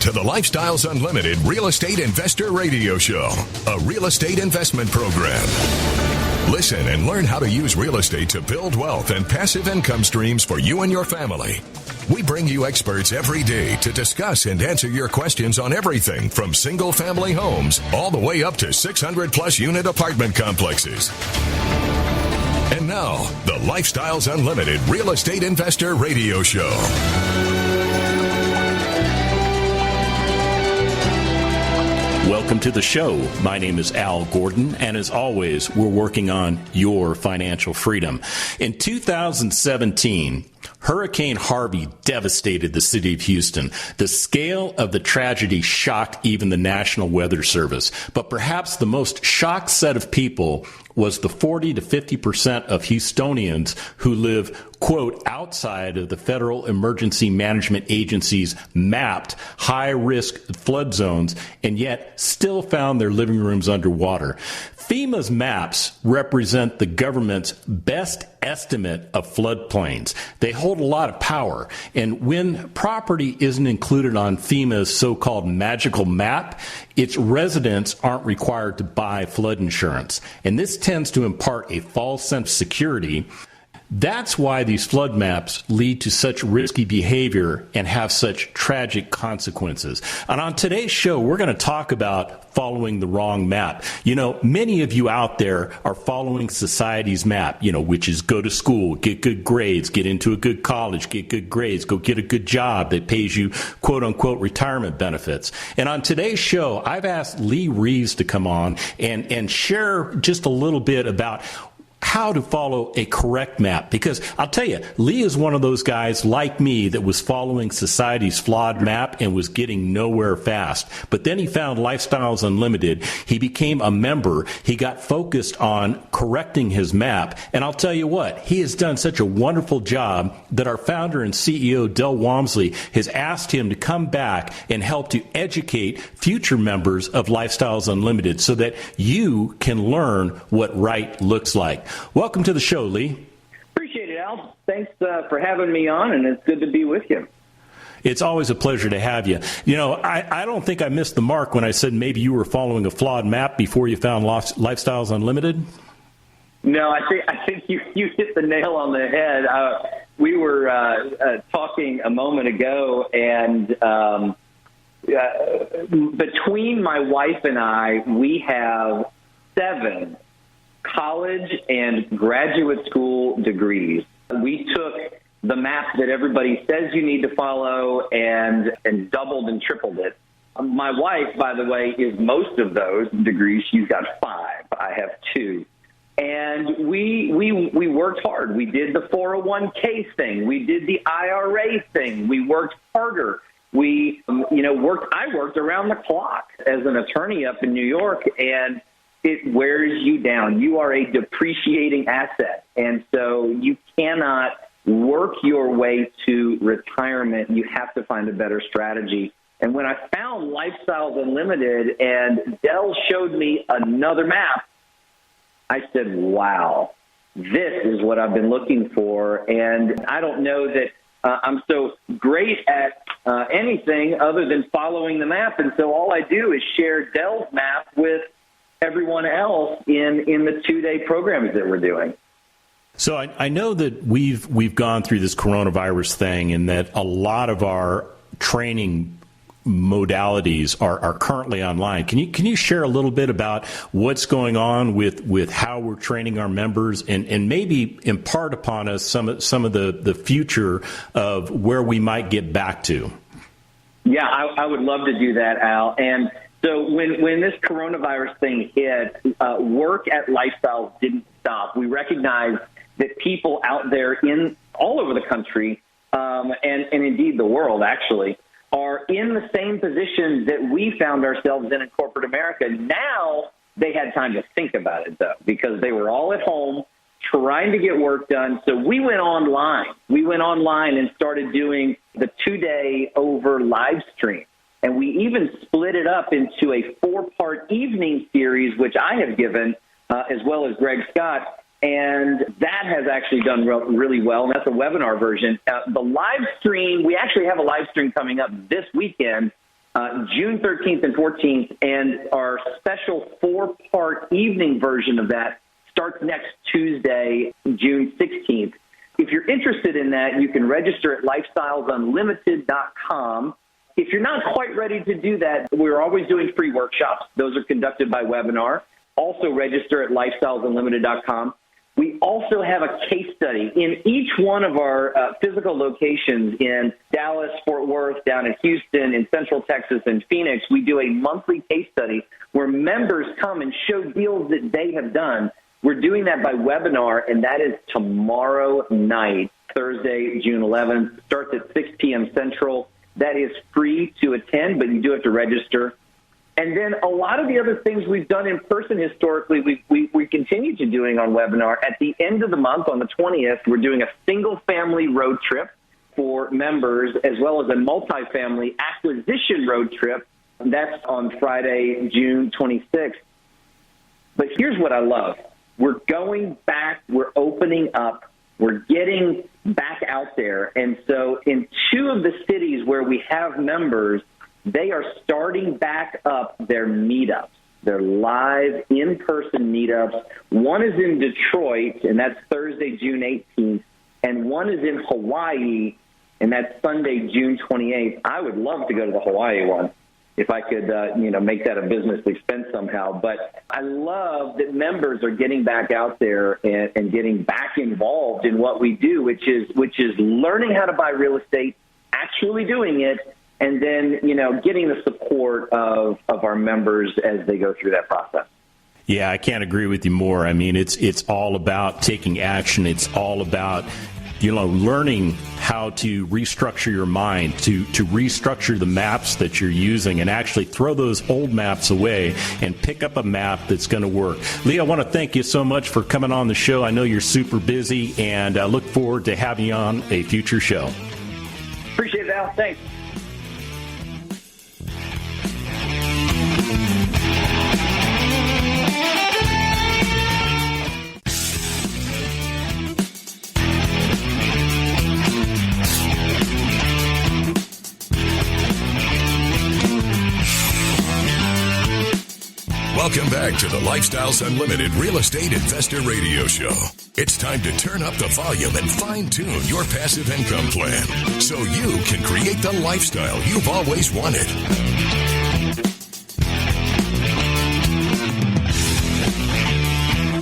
to the Lifestyles Unlimited Real Estate Investor Radio Show, a real estate investment program. Listen and learn how to use real estate to build wealth and passive income streams for you and your family. We bring you experts every day to discuss and answer your questions on everything from single-family homes all the way up to 600-plus unit apartment complexes. And now, the Lifestyles Unlimited Real Estate Investor Radio Show. Welcome to the show. My name is Al Gordon, and as always, we're working on your financial freedom. In 2017, Hurricane Harvey devastated the city of Houston. The scale of the tragedy shocked even the National Weather Service. But perhaps the most shocked set of people was the 40 to 50% of Houstonians who live, quote, outside of the Federal Emergency Management Agency's mapped high-risk flood zones and yet still found their living rooms underwater. FEMA's maps represent the government's best estimate of floodplains. They hold a lot of power, and when property isn't included on FEMA's so-called magical map, its residents aren't required to buy flood insurance, and this tends to impart a false sense of security. That's why these flood maps lead to such risky behavior and have such tragic consequences. And on today's show, we're going to talk about following the wrong map. You know, many of you out there are following society's map, which is go to school, get good grades, get into a good college, get good grades, go get a good job that pays you, quote unquote, retirement benefits. And on today's show, I've asked Lee Reeves to come on and share just a little bit about how to follow a correct map. Because I'll tell you, Lee is one of those guys like me that was following society's flawed map and was getting nowhere fast. But then he found Lifestyles Unlimited. He became a member. He got focused on correcting his map. And I'll tell you what, he has done such a wonderful job that our founder and CEO, Del Walmsley, has asked him to come back and help to educate future members of Lifestyles Unlimited so that you can learn what right looks like. Welcome to the show, Lee. Appreciate it, Al. Thanks for having me on, and it's good to be with you. It's always a pleasure to have you. I don't think I missed the mark when I said maybe you were following a flawed map before you found Lifestyles Unlimited. No, I think you hit the nail on the head. We were talking a moment ago, and between my wife and I, we have 7 college and graduate school degrees. We took the map that everybody says you need to follow and doubled and tripled it. My wife, by the way, is most of those degrees. She's got 5. I have 2. And we worked hard. We did the 401k thing. We did the IRA thing. We worked harder. I worked around the clock as an attorney up in New York, and it wears you down. You are a depreciating asset, and so you cannot work your way to retirement. You have to find a better strategy. And when I found Lifestyles Unlimited and Del showed me another map, I said, wow, this is what I've been looking for. And I don't know that I'm so great at anything other than following the map, and so all I do is share Del's map with everyone else in the 2-day programs that we're doing. So I know that we've gone through this coronavirus thing and that a lot of our training modalities are currently online. Can you share a little bit about what's going on with how we're training our members and maybe impart upon us some of the future of where we might get back to? Yeah, I would love to do that, Al. And so when this coronavirus thing hit, work at Lifestyles didn't stop. We recognized that people out there in all over the country, and indeed the world actually, are in the same position that we found ourselves in corporate America. Now they had time to think about it, though, because they were all at home trying to get work done. So we went online. We went online and started doing the 2-day over live stream. And we even split it up into a 4-part evening series, which I have given, as well as Greg Scott. And that has actually done really well, and that's a webinar version. The live stream, we actually have a live stream coming up this weekend June 13th and 14th, and our special 4-part evening version of that starts next Tuesday, June 16th. If you're interested in that, you can register at lifestylesunlimited.com. If you're not quite ready to do that, we're always doing free workshops. Those are conducted by webinar. Also register at lifestylesunlimited.com. We also have a case study in each one of our physical locations in Dallas, Fort Worth, down in Houston, in Central Texas, and Phoenix. We do a monthly case study where members come and show deals that they have done. We're doing that by webinar, and that is tomorrow night, Thursday, June 11th. Starts at 6 p.m. Central. That is free to attend, but you do have to register. And then a lot of the other things we've done in person historically, we continue to doing on webinar. At the end of the month, on the 20th, we're doing a single-family road trip for members, as well as a multifamily acquisition road trip. That's on Friday, June 26th. But here's what I love. We're going back. We're opening up. We're getting back out there. And so in 2 of the cities where we have members, they are starting back up their meetups, their live in-person meetups. One is in Detroit, and that's Thursday, June 18th, and one is in Hawaii, and that's Sunday, June 28th. I would love to go to the Hawaii one if I could, make that a business expense somehow. But I love that members are getting back out there and getting back involved in what we do, which is learning how to buy real estate, actually doing it, and then, getting the support of our members as they go through that process. Yeah, I can't agree with you more. I mean, it's all about taking action. It's all about, learning how to restructure your mind, to restructure the maps that you're using and actually throw those old maps away and pick up a map that's going to work. Lee, I want to thank you so much for coming on the show. I know you're super busy, and I look forward to having you on a future show. Appreciate it, Al. Thanks. Welcome back to the Lifestyles Unlimited Real Estate Investor Radio Show. It's time to turn up the volume and fine-tune your passive income plan so you can create the lifestyle you've always wanted.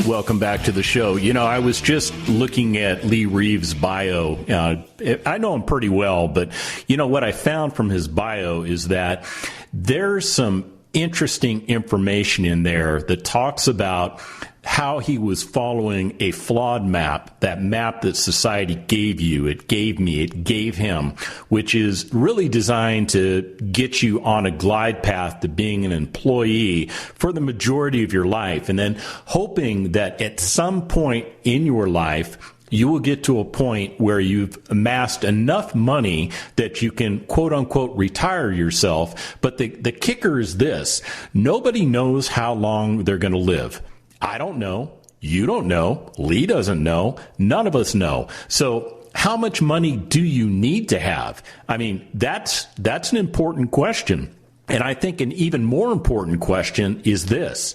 Welcome back to the show. I was just looking at Lee Reeves' bio. I know him pretty well, but what I found from his bio is that there's some interesting information in there that talks about how he was following a flawed map, that map that society gave you, it gave me, it gave him, which is really designed to get you on a glide path to being an employee for the majority of your life, and then hoping that at some point in your life, you will get to a point where you've amassed enough money that you can, quote unquote, retire yourself. But the kicker is this: nobody knows how long they're going to live. I don't know. You don't know. Lee doesn't know. None of us know. So how much money do you need to have? I mean, that's an important question. And I think an even more important question is this: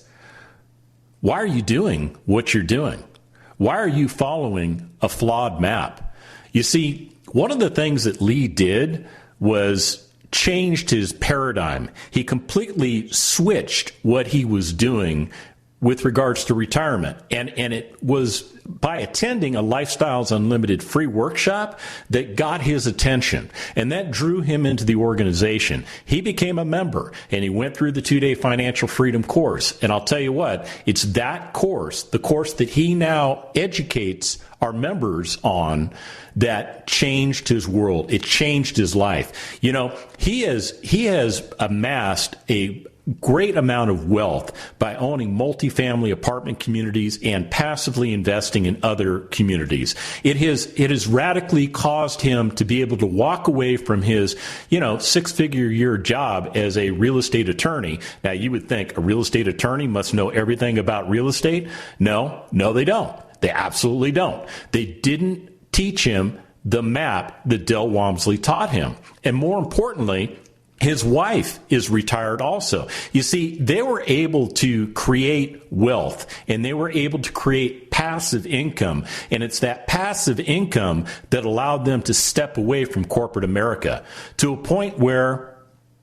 why are you doing what you're doing? Why are you following a flawed map? You see, one of the things that Lee did was changed his paradigm. He completely switched what he was doing with regards to retirement. And it was by attending a Lifestyles Unlimited free workshop that got his attention. And that drew him into the organization. He became a member, and he went through the 2-day financial freedom course. And I'll tell you what, it's that course, the course that he now educates our members on, that changed his world. It changed his life. He has amassed a great amount of wealth by owning multifamily apartment communities and passively investing in other communities. It has radically caused him to be able to walk away from his, 6-figure year job as a real estate attorney. Now, you would think a real estate attorney must know everything about real estate. No, they don't. They absolutely don't. They didn't teach him the map that Del Walmsley taught him. And more importantly, His wife is retired also. You see, they were able to create wealth and they were able to create passive income. And it's that passive income that allowed them to step away from corporate America to a point where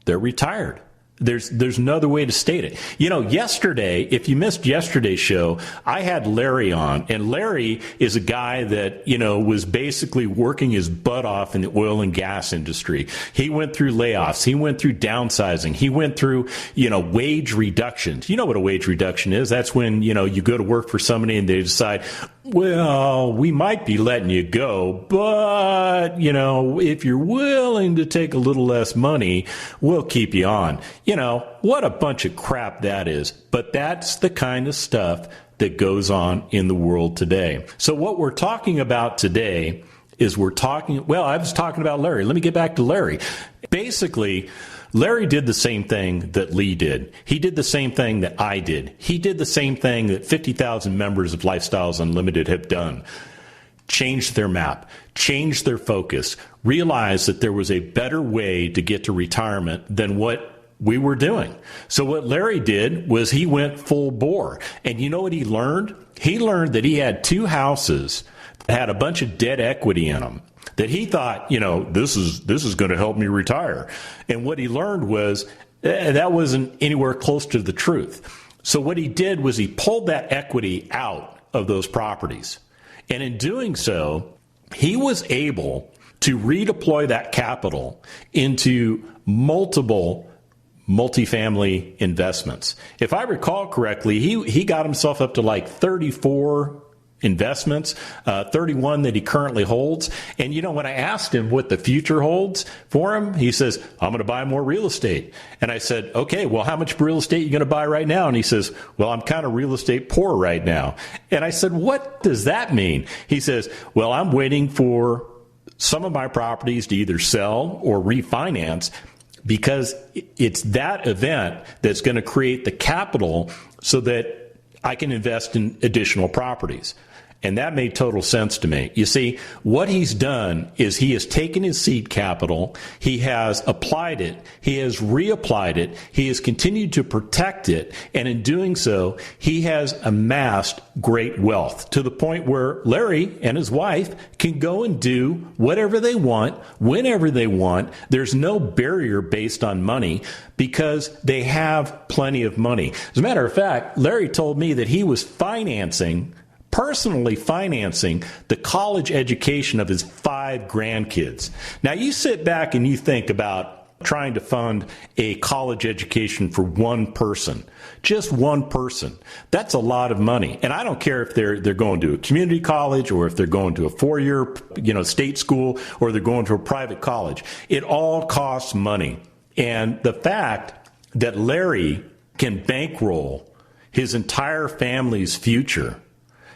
they're retired. There's no other way to state it. You know, yesterday, if you missed yesterday's show, I had Larry on, and Larry is a guy that, you know, was basically working his butt off in the oil and gas industry. He went through layoffs. He went through downsizing. He went through, you know, wage reductions. You know what a wage reduction is? That's when, you know, you go to work for somebody and they decide, well, we might be letting you go, but, you know, if you're willing to take a little less money, we'll keep you on. You know, what a bunch of crap that is. But that's the kind of stuff that goes on in the world today. So what we're talking about today is I was talking about Larry. Let me get back to Larry. Basically, Larry did the same thing that Lee did. He did the same thing that I did. He did the same thing that 50,000 members of Lifestyles Unlimited have done. Changed their map, changed their focus, realized that there was a better way to get to retirement than what we were doing. So what Larry did was he went full bore. And you know what he learned? He learned that he had 2 houses that had a bunch of dead equity in them, that he thought, you know, this is going to help me retire. And what he learned was that wasn't anywhere close to the truth. So what he did was he pulled that equity out of those properties. And in doing so, he was able to redeploy that capital into multiple multifamily investments. If I recall correctly, he got himself up to like 34 investments, 31 that he currently holds. And, you know, when I asked him what the future holds for him, he says, I'm going to buy more real estate. And I said, okay, well, how much real estate are you going to buy right now? And he says, well, I'm kind of real estate poor right now. And I said, what does that mean? He says, well, I'm waiting for some of my properties to either sell or refinance, because it's that event that's going to create the capital so that I can invest in additional properties. And that made total sense to me. You see, what he's done is he has taken his seed capital, he has applied it, he has reapplied it, he has continued to protect it, and in doing so, he has amassed great wealth to the point where Larry and his wife can go and do whatever they want, whenever they want. There's no barrier based on money because they have plenty of money. As a matter of fact, Larry told me that he was personally financing the college education of his 5 grandkids. Now, you sit back and you think about trying to fund a college education for one person, just one person. That's a lot of money. And I don't care if they're going to a community college or if they're going to a 4-year, state school, or they're going to a private college. It all costs money. And the fact that Larry can bankroll his entire family's future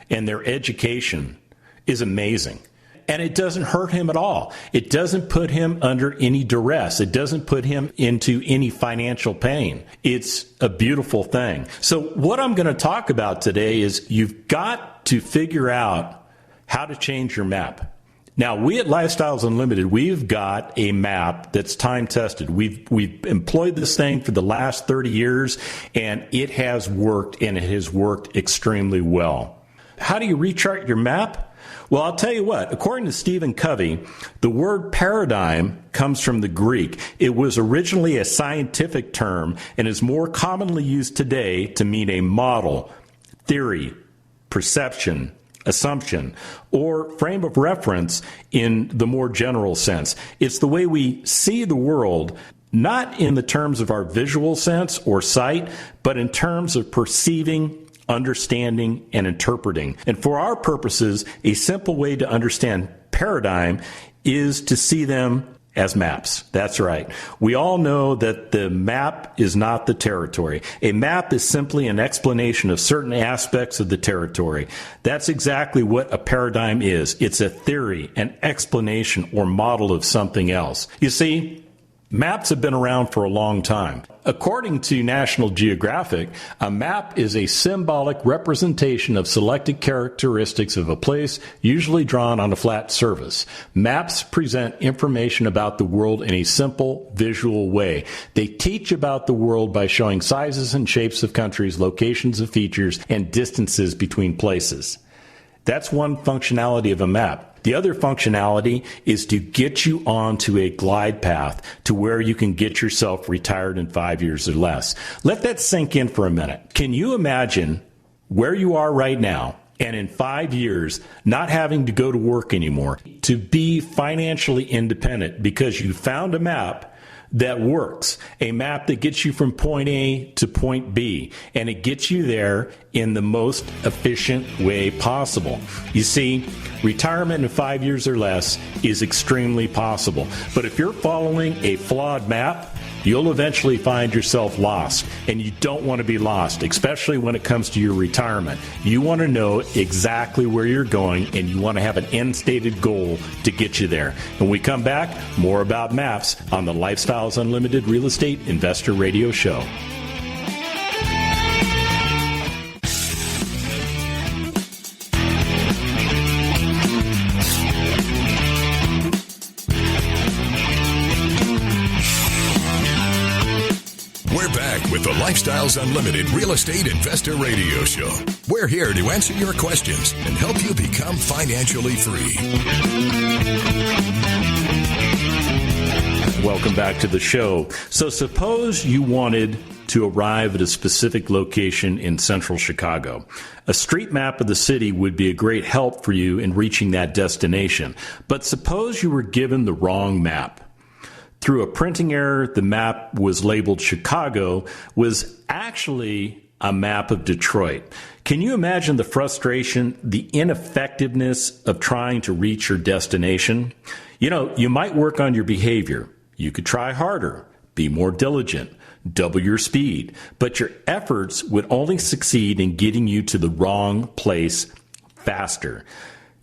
and their education is amazing. And it doesn't hurt him at all. It doesn't put him under any duress. It doesn't put him into any financial pain. It's a beautiful thing. So what I'm going to talk about today is you've got to figure out how to change your map. Now, we at Lifestyles Unlimited, we've got a map that's time-tested. We've employed this thing for the last 30 years, and it has worked, and it has worked extremely well. How do you rechart your map? Well, I'll tell you what. According to Stephen Covey, the word paradigm comes from the Greek. It was originally a scientific term and is more commonly used today to mean a model, theory, perception, assumption, or frame of reference in the more general sense. It's the way we see the world, not in the terms of our visual sense or sight, but in terms of perceiving, understanding, and interpreting. And for our purposes, a simple way to understand paradigm is to see them as maps. That's right. We all know that the map is not the territory. A map is simply an explanation of certain aspects of the territory. That's exactly what a paradigm is. It's a theory, an explanation, or model of something else. You see, Maps have been around for a long time. According to National Geographic, a map is a symbolic representation of selected characteristics of a place, usually drawn on a flat surface. Maps present information about the world in a simple, visual way. They teach about the world by showing sizes and shapes of countries, locations of features, and distances between places. That's one functionality of a map. The other functionality is to get you onto a glide path to where you can get yourself retired in 5 years or less. Let that sink in for a minute. Can you imagine where you are right now and in 5 years not having to go to work anymore, to be financially independent because you found a map that works, a map that gets you from point A to point B, and it gets you there in the most efficient way possible. You see, retirement in 5 years or less is extremely possible. But if you're following a flawed map, you'll eventually find yourself lost, and you don't want to be lost, especially when it comes to your retirement. You want to know exactly where you're going, and you want to have an end-stated goal to get you there. When we come back, more about maps on the Lifestyles Unlimited Real Estate Investor Radio Show. We're back with the Lifestyles Unlimited Real Estate Investor Radio Show. We're here to answer your questions and help you become financially free. Welcome back to the show. So suppose you wanted to arrive at a specific location in central Chicago. A street map of the city would be a great help for you in reaching that destination. But suppose you were given the wrong map. Through a printing error, the map was labeled Chicago, was actually a map of Detroit. Can you imagine the frustration, the ineffectiveness of trying to reach your destination? You know, you might work on your behavior. You could try harder, be more diligent, double your speed, but your efforts would only succeed in getting you to the wrong place faster.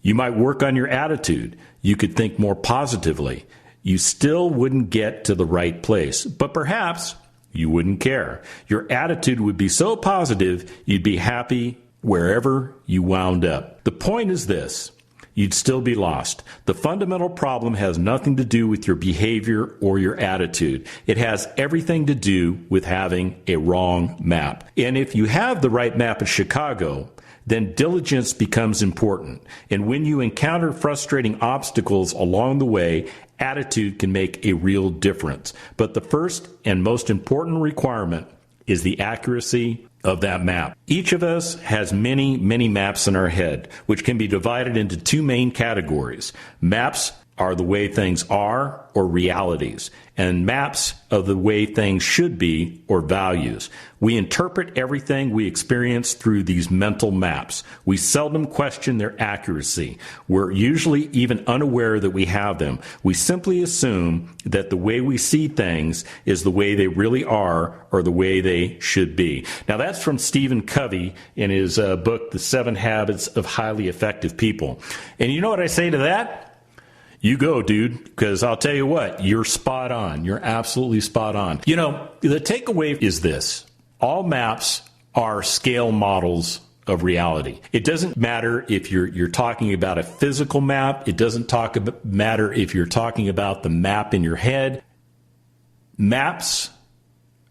You might work on your attitude. You could think more positively. You still wouldn't get to the right place, but perhaps you wouldn't care. Your attitude would be so positive, you'd be happy wherever you wound up. The point is this: you'd still be lost. The fundamental problem has nothing to do with your behavior or your attitude. It has everything to do with having a wrong map. And if you have the right map of Chicago, then diligence becomes important. And when you encounter frustrating obstacles along the way, attitude can make a real difference. But the first and most important requirement is the accuracy of that map. Each of us has many, many maps in our head, which can be divided into two main categories. Maps are the way things are, or realities, and maps of the way things should be, or values. We interpret everything we experience through these mental maps. We seldom question their accuracy. We're usually even unaware that we have them. We simply assume that the way we see things is the way they really are, or the way they should be. Now, that's from Stephen Covey in his book, The 7 Habits of Highly Effective People. And you know what I say to that? You go, dude, because I'll tell you what, you're spot on. You're absolutely spot on. You know, the takeaway is this: all maps are scale models of reality. It doesn't matter if you're talking about a physical map. It doesn't matter if you're talking about the map in your head. Maps,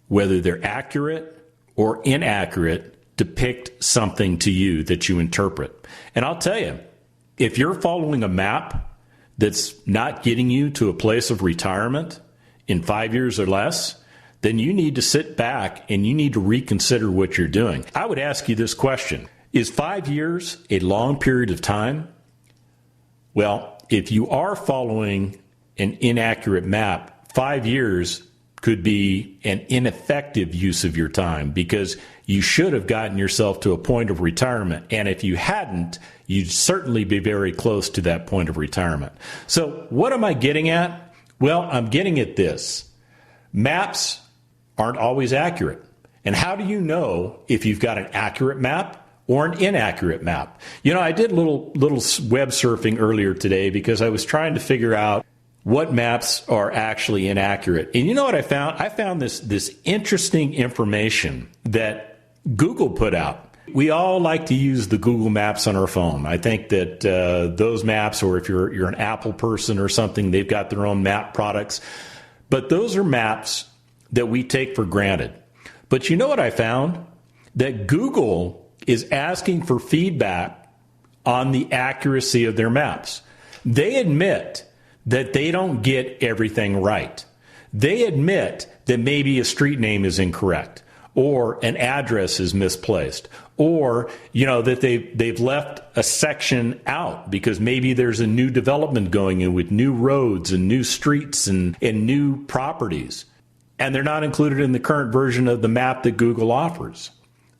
whether they're accurate or inaccurate, depict something to you that you interpret. And I'll tell you, if you're following a map that's not getting you to a place of retirement in 5 years or less, then you need to sit back and you need to reconsider what you're doing. I would ask you this question: is 5 years a long period of time? Well, if you are following an inaccurate map, 5 years could be an ineffective use of your time, because you should have gotten yourself to a point of retirement. And if you hadn't, you'd certainly be very close to that point of retirement. So what am I getting at? Well, I'm getting at this: maps aren't always accurate. And how do you know if you've got an accurate map or an inaccurate map? You know, I did little web surfing earlier today because I was trying to figure out what maps are actually inaccurate. And you know what I found? I found this interesting information that Google put out. We all like to use the Google Maps on our phone. I think that those maps, or if you're an Apple person or something, they've got their own map products. But those are maps that we take for granted. But you know what I found? That Google is asking for feedback on the accuracy of their maps. They admit that they don't get everything right. They admit that maybe a street name is incorrect, or an address is misplaced, or, that they've left a section out because maybe there's a new development going in with new roads and new streets and new properties, and they're not included in the current version of the map that Google offers.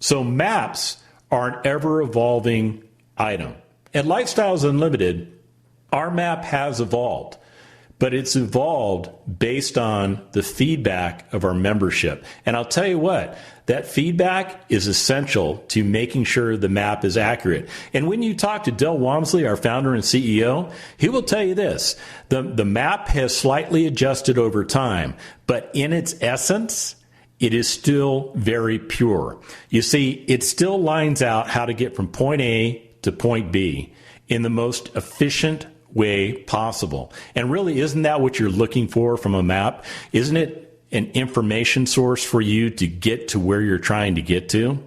So maps are an ever-evolving item. At Lifestyles Unlimited, our map has evolved, but it's evolved based on the feedback of our membership. And I'll tell you what, that feedback is essential to making sure the map is accurate. And when you talk to Del Walmsley, our founder and CEO, he will tell you this. The map has slightly adjusted over time, but in its essence, it is still very pure. You see, it still lines out how to get from point A to point B in the most efficient way possible. And really, isn't that what you're looking for from a map? Isn't it an information source for you to get to where you're trying to get to?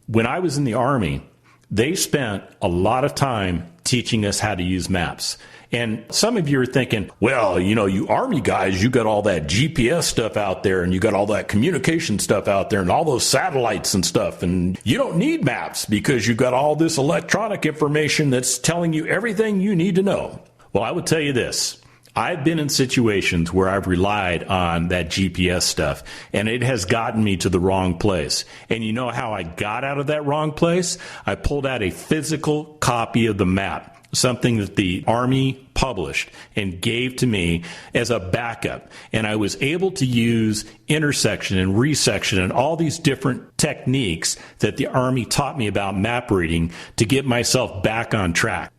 When I was in the Army, they spent a lot of time teaching us how to use maps. And some of you are thinking, well, you Army guys, you got all that GPS stuff out there, and you got all that communication stuff out there, and all those satellites and stuff, and you don't need maps because you got all this electronic information that's telling you everything you need to know. Well, I would tell you this. I've been in situations where I've relied on that GPS stuff, and it has gotten me to the wrong place. And you know how I got out of that wrong place? I pulled out a physical copy of the map, something that the Army published and gave to me as a backup. And I was able to use intersection and resection and all these different techniques that the Army taught me about map reading to get myself back on track.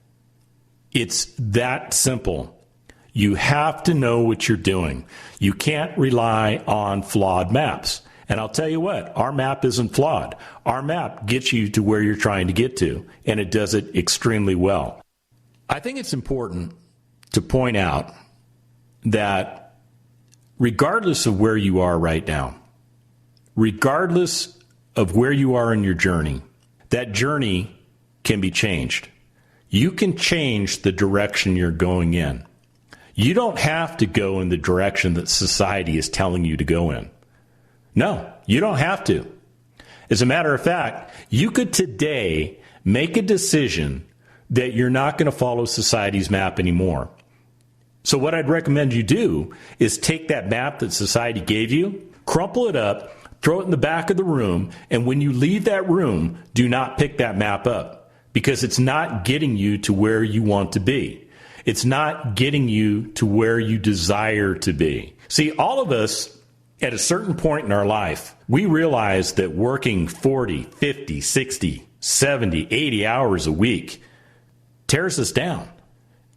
It's that simple. You have to know what you're doing. You can't rely on flawed maps. And I'll tell you what, our map isn't flawed. Our map gets you to where you're trying to get to, and it does it extremely well. I think it's important to point out that regardless of where you are right now, regardless of where you are in your journey, that journey can be changed. You can change the direction you're going in. You don't have to go in the direction that society is telling you to go in. No, you don't have to. As a matter of fact, you could today make a decision that you're not going to follow society's map anymore. So what I'd recommend you do is take that map that society gave you, crumple it up, throw it in the back of the room, and when you leave that room, do not pick that map up because it's not getting you to where you want to be. It's not getting you to where you desire to be. See, all of us, at a certain point in our life, we realize that working 40, 50, 60, 70, 80 hours a week tears us down.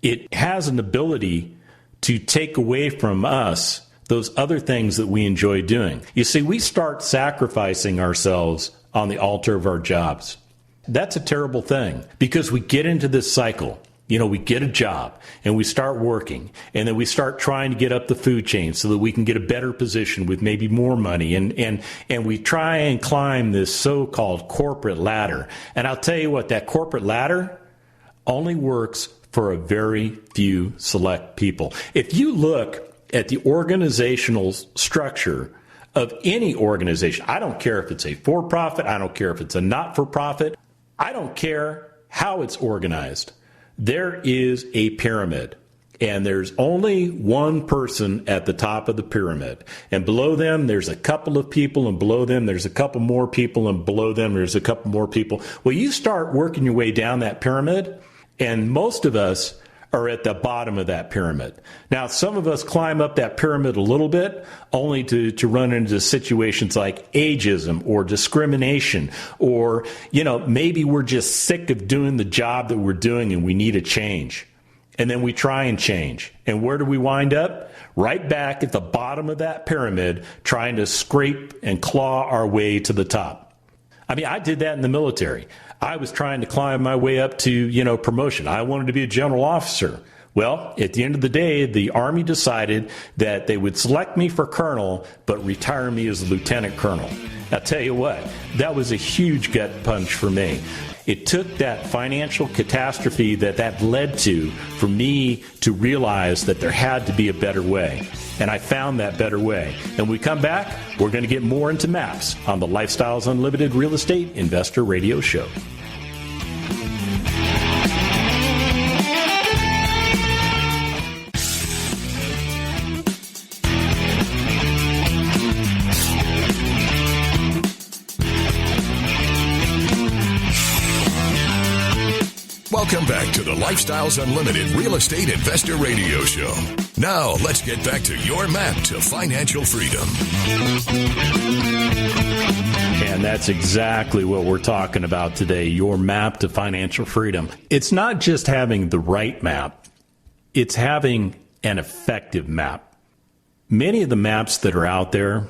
It has an ability to take away from us those other things that we enjoy doing. You see, we start sacrificing ourselves on the altar of our jobs. That's a terrible thing because we get into this cycle. We get a job and we start working and then we start trying to get up the food chain so that we can get a better position with maybe more money. And we try and climb this so-called corporate ladder. And I'll tell you what, that corporate ladder only works for a very few select people. If you look at the organizational structure of any organization, I don't care if it's a for-profit, I don't care if it's a not-for-profit, I don't care how it's organized. There is a pyramid, and there's only one person at the top of the pyramid. And below them, there's a couple of people, and below them, there's a couple more people, and below them, there's a couple more people. Well, you start working your way down that pyramid, and most of us are at the bottom of that pyramid. Now, some of us climb up that pyramid a little bit, only to run into situations like ageism or discrimination, or, maybe we're just sick of doing the job that we're doing and we need a change. And then we try and change. And where do we wind up? Right back at the bottom of that pyramid, trying to scrape and claw our way to the top. I mean, I did that in the military. I was trying to climb my way up to, promotion. I wanted to be a general officer. Well, at the end of the day, the Army decided that they would select me for colonel, but retire me as a lieutenant colonel. I'll tell you what, that was a huge gut punch for me. It took that financial catastrophe that led to for me to realize that there had to be a better way. And I found that better way. And when we come back, we're going to get more into maps on the Lifestyles Unlimited Real Estate Investor Radio Show. Welcome back to the Lifestyles Unlimited Real Estate Investor Radio Show. Now, let's get back to your map to financial freedom. And that's exactly what we're talking about today, your map to financial freedom. It's not just having the right map, it's having an effective map. Many of the maps that are out there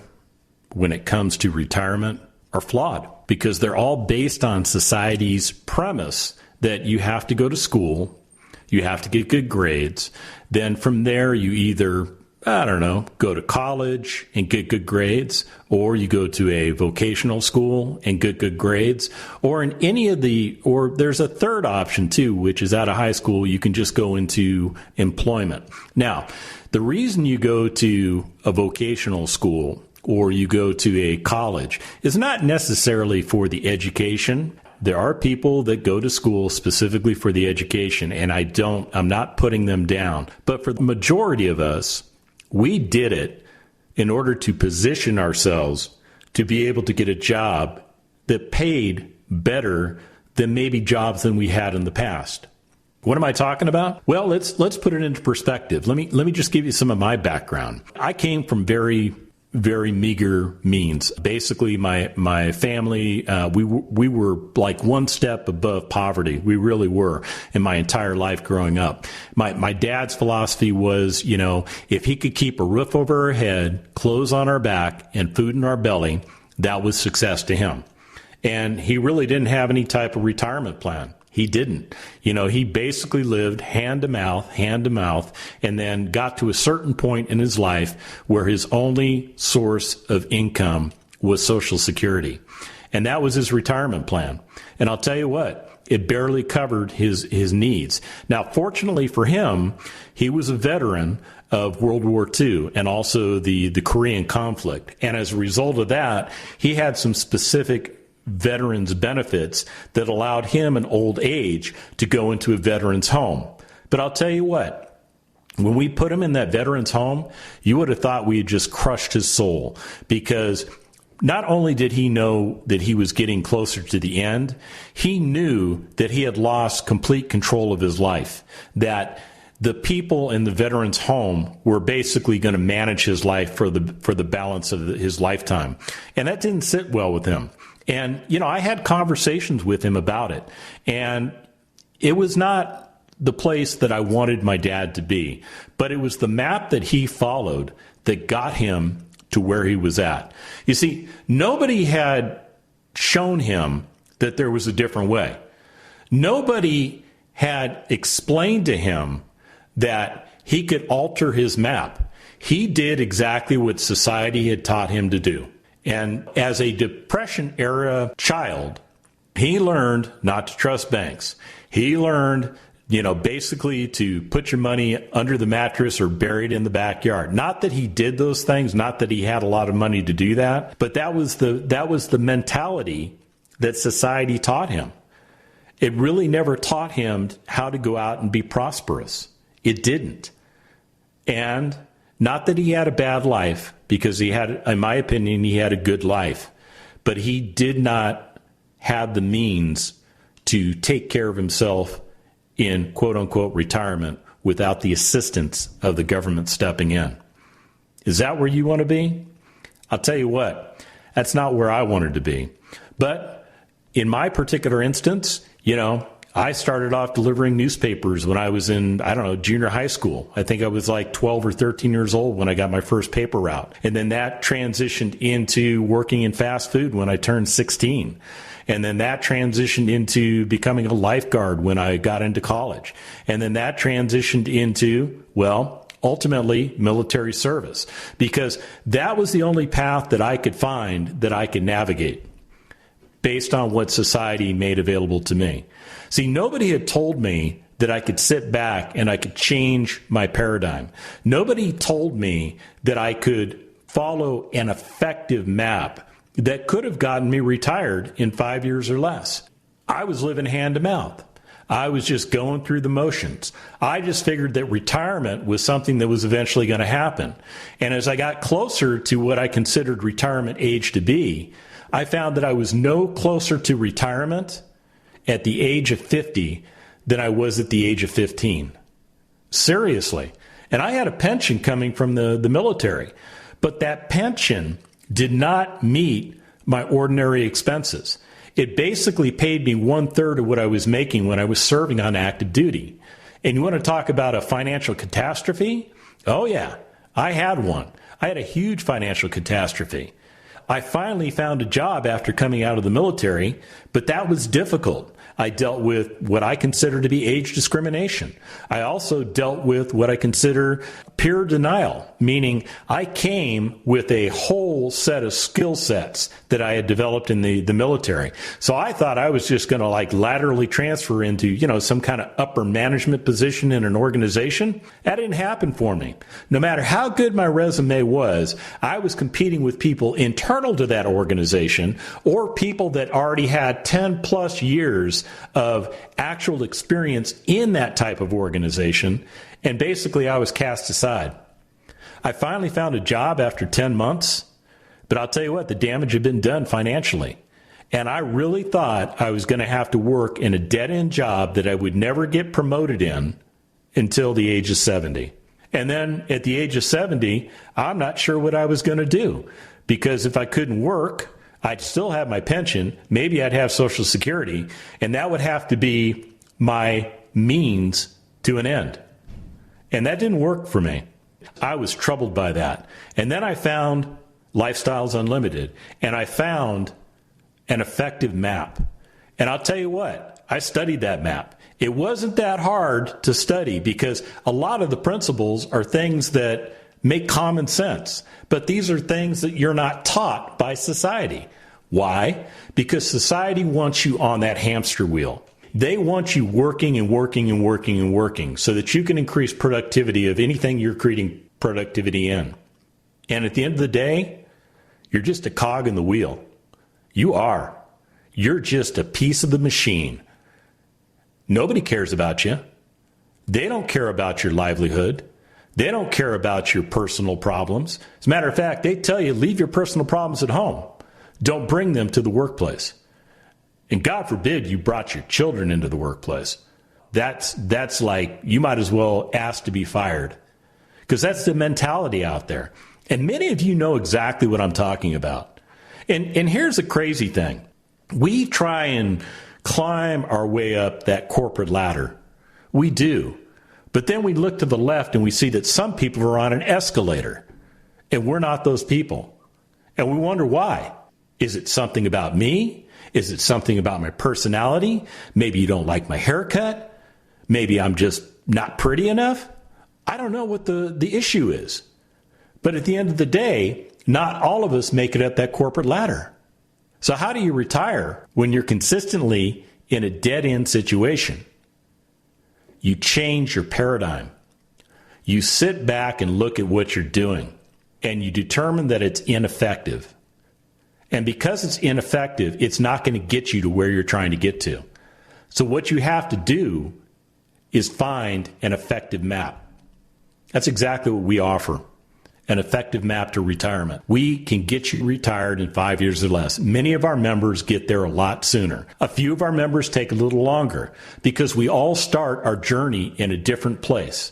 when it comes to retirement are flawed because they're all based on society's premise that you have to go to school, you have to get good grades. Then from there, you either, go to college and get good grades, or you go to a vocational school and get good grades, or there's a third option too, which is out of high school, you can just go into employment. Now, the reason you go to a vocational school or you go to a college is not necessarily for the education. There are people that go to school specifically for the education, and I'm not putting them down. But for the majority of us, we did it in order to position ourselves to be able to get a job that paid better than maybe jobs than we had in the past. What am I talking about? Well, let's put it into perspective. Let me just give you some of my background. I came from very meager means. Basically, my family, we were like one step above poverty. We really were in my entire life growing up. My dad's philosophy was, if he could keep a roof over our head, clothes on our back, and food in our belly, that was success to him. And he really didn't have any type of retirement plan. He didn't. He basically lived hand to mouth, and then got to a certain point in his life where his only source of income was Social Security. And that was his retirement plan. And I'll tell you what, it barely covered his needs. Now, fortunately for him, he was a veteran of World War II and also the Korean conflict. And as a result of that, he had some specific veterans benefits that allowed him in old age to go into a veteran's home. But I'll tell you what, when we put him in that veteran's home, you would have thought we had just crushed his soul, because not only did he know that he was getting closer to the end, he knew that he had lost complete control of his life, that the people in the veteran's home were basically going to manage his life for the balance of his lifetime. And that didn't sit well with him. And, I had conversations with him about it, and it was not the place that I wanted my dad to be, but it was the map that he followed that got him to where he was at. You see, nobody had shown him that there was a different way. Nobody had explained to him that he could alter his map. He did exactly what society had taught him to do. And as a Depression-era child, he learned not to trust banks. He learned, basically to put your money under the mattress or buried in the backyard. Not that he did those things, not that he had a lot of money to do that, but that was the mentality that society taught him. It really never taught him how to go out and be prosperous. It didn't. And not that he had a bad life, because he had, in my opinion, he had a good life, but he did not have the means to take care of himself in quote unquote retirement without the assistance of the government stepping in. Is that where you want to be? I'll tell you what, that's not where I wanted to be. But in my particular instance, I started off delivering newspapers when I was in, junior high school. I think I was like 12 or 13 years old when I got my first paper route. And then that transitioned into working in fast food when I turned 16. And then that transitioned into becoming a lifeguard when I got into college. And then that transitioned into, ultimately military service, because that was the only path that I could find that I could navigate based on what society made available to me. See, nobody had told me that I could sit back and I could change my paradigm. Nobody told me that I could follow an effective map that could have gotten me retired in 5 years or less. I was living hand to mouth. I was just going through the motions. I just figured that retirement was something that was eventually going to happen. And as I got closer to what I considered retirement age to be, I found that I was no closer to retirement at the age of 50 than I was at the age of 15. Seriously. And I had a pension coming from the military, but that pension did not meet my ordinary expenses. It basically paid me 1/3 of what I was making when I was serving on active duty. And you want to talk about a financial catastrophe? Oh, yeah, I had one. I had a huge financial catastrophe. I finally found a job after coming out of the military, but that was difficult. I dealt with what I consider to be age discrimination. I also dealt with what I consider peer denial, meaning I came with a whole set of skill sets that I had developed in the military. So I thought I was just going to laterally transfer into, some kind of upper management position in an organization. That didn't happen for me. No matter how good my resume was, I was competing with people internal to that organization or people that already had 10 plus years of actual experience in that type of organization, and basically I was cast aside. I finally found a job after 10 months, but I'll tell you what, the damage had been done financially. And I really thought I was going to have to work in a dead-end job that I would never get promoted in until the age of 70. And then at the age of 70, I'm not sure what I was going to do, because if I couldn't work, I'd still have my pension, maybe I'd have Social Security, and that would have to be my means to an end. And that didn't work for me. I was troubled by that. And then I found Lifestyles Unlimited, and I found an effective map. And I'll tell you what, I studied that map. It wasn't that hard to study because a lot of the principles are things that make common sense. But these are things that you're not taught by society. Why? Because society wants you on that hamster wheel. They want you working and working and working and working so that you can increase productivity of anything you're creating productivity in. And at the end of the day, you're just a cog in the wheel. You are. You're just a piece of the machine. Nobody cares about you. They don't care about your livelihood. They don't care about your personal problems. As a matter of fact, they tell you, leave your personal problems at home. Don't bring them to the workplace. And God forbid you brought your children into the workplace. That's like, you might as well ask to be fired. Because that's the mentality out there. And many of you know exactly what I'm talking about. And here's the crazy thing. We try and climb our way up that corporate ladder. We do. But then we look to the left and we see that some people are on an escalator. And we're not those people. And we wonder why. Is it something about me? Is it something about my personality? Maybe you don't like my haircut. Maybe I'm just not pretty enough. I don't know what the issue is. But at the end of the day, not all of us make it up that corporate ladder. So how do you retire when you're consistently in a dead-end situation? You change your paradigm. You sit back and look at what you're doing, and you determine that it's ineffective. And because it's ineffective, it's not going to get you to where you're trying to get to. So what you have to do is find an effective map. That's exactly what we offer, an effective map to retirement. We can get you retired in 5 years or less. Many of our members get there a lot sooner. A few of our members take a little longer because we all start our journey in a different place.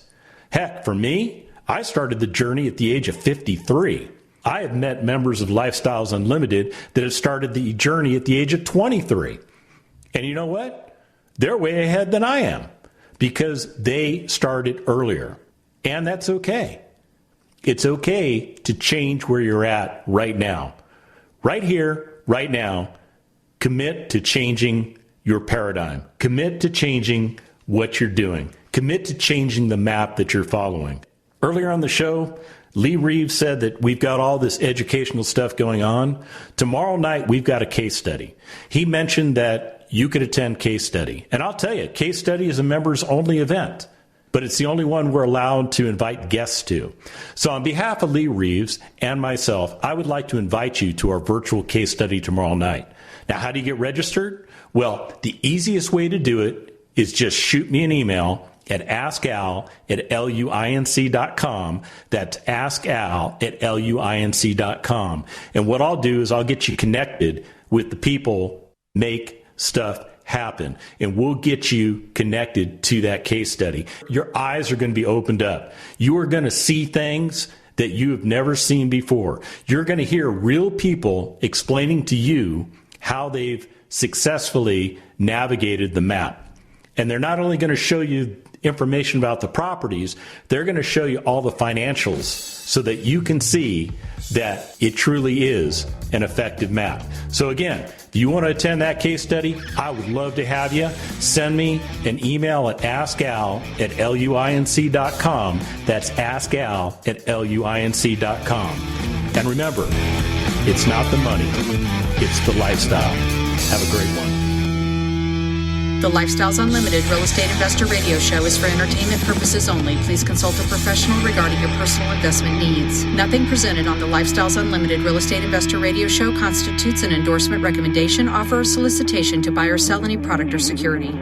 Heck, for me, I started the journey at the age of 53. I have met members of Lifestyles Unlimited that have started the journey at the age of 23. And you know what? They're way ahead than I am because they started earlier. And that's okay. It's okay to change where you're at right now. Right here, right now, commit to changing your paradigm. Commit to changing what you're doing. Commit to changing the map that you're following. Earlier on the show, Lee Reeves said that we've got all this educational stuff going on. Tomorrow night, we've got a case study. He mentioned that you could attend case study. And I'll tell you, case study is a members only event, but it's the only one we're allowed to invite guests to. So on behalf of Lee Reeves and myself, I would like to invite you to our virtual case study tomorrow night. Now, how do you get registered? Well, the easiest way to do it is just shoot me an email at askal@luinc.com. That's askal@luinc.com. And what I'll do is I'll get you connected with the people make stuff happen, and we'll get you connected to that case study. Your eyes are going to be opened up. You are going to see things that you have never seen before. You're going to hear real people explaining to you how they've successfully navigated the map. And they're not only going to show you information about the properties, they're going to show you all the financials so that you can see that it truly is an effective map. So again, if you want to attend that case study, I would love to have you. Send me an email at askal@luinc.com. That's askal@luinc.com. And remember, it's not the money, it's the lifestyle. Have a great one. The Lifestyles Unlimited Real Estate Investor Radio Show is for entertainment purposes only. Please consult a professional regarding your personal investment needs. Nothing presented on the Lifestyles Unlimited Real Estate Investor Radio Show constitutes an endorsement, recommendation, offer, or solicitation to buy or sell any product or security.